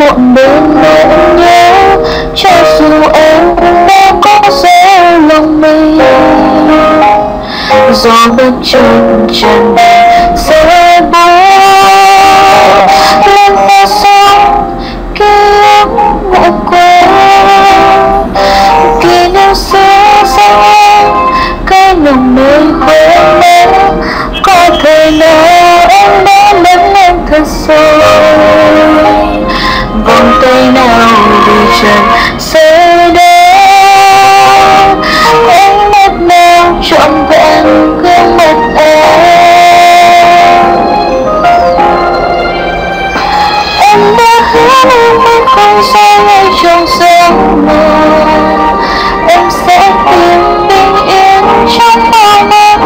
muộn bên nỗi nhớ, cho dù em đã có rơi lòng mình. Gió bất chân trần sẽ buốt lên phố sông ký ức muộn quên. Kỷ niệm xưa sẽ cái lòng nơi quên mất. Có thể nào em đã lớn lên thật rồi, vòng tay nào vì trần sẽ đến. Ánh mắt nào trọn vẹn gương mặt em đã hứa em không rơi ngay trong giấc mơ. Em sẽ tìm bình yên trong mọi ngày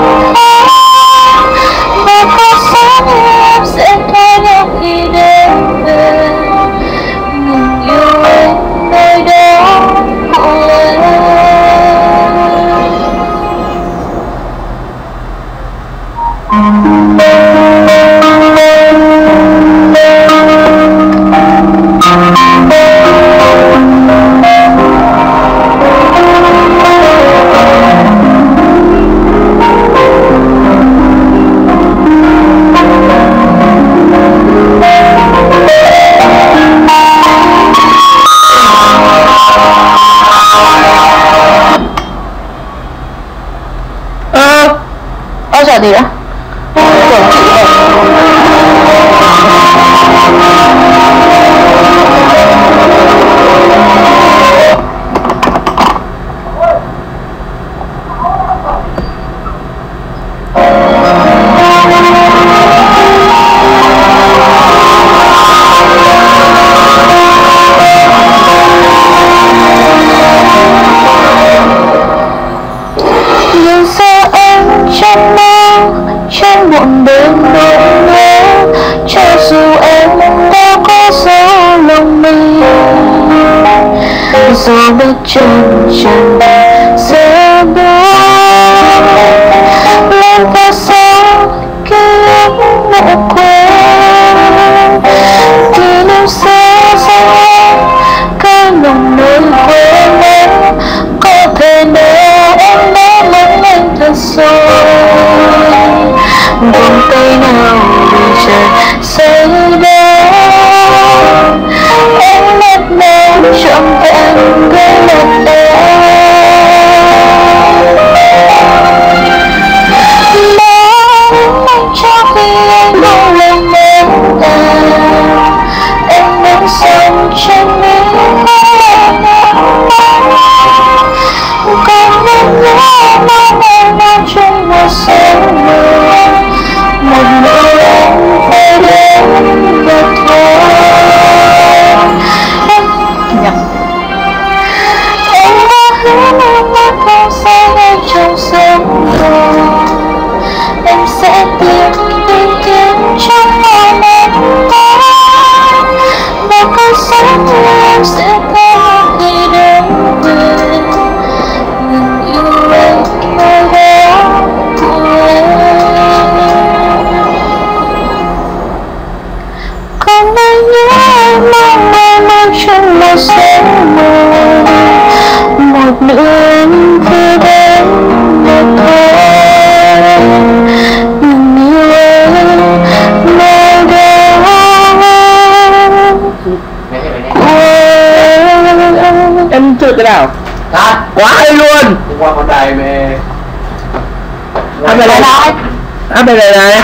và có sáng em sẽ thôi nhau khi đến về. Ngừng yêu em nơi đó của em. Giờ gì đó nhưng sao em trong trong muộn đêm nỗi nhớ, cho dù em đã có gió lòng mình. Gió bất chân trần sẽ buốt lên phố sông ký ức muộn quên. Kỷ niệm xưa sẽ cái lòng nơi quên em. Có thể nào em đã lớn lên thật rồi, vòng tay nào vì trời sẽ đến. Ánh mắt nào trọn vẹn gương mặt em. Đón anh cho khi anh buông lòng em em đang sống trên những con đường còn em nhớ mong em đang chung một sớm mưa. Một nỗi em phải đến và thôi. Em đã hứa em không sẽ ngay trong giấc mơ. Em sẽ tìm bình yên trong mọi ngày và có sáng em sẽ có khi đến về. Ngừng yêu em nơi đó của em. Còn anh nhớ em mong em ở trong một giấc mơ. Một nửa em khi đến và thôi. Ngừng yêu em nơi đó của em. Em chưa cái nào quá hay luôn. Qua con đài về anh về đây này.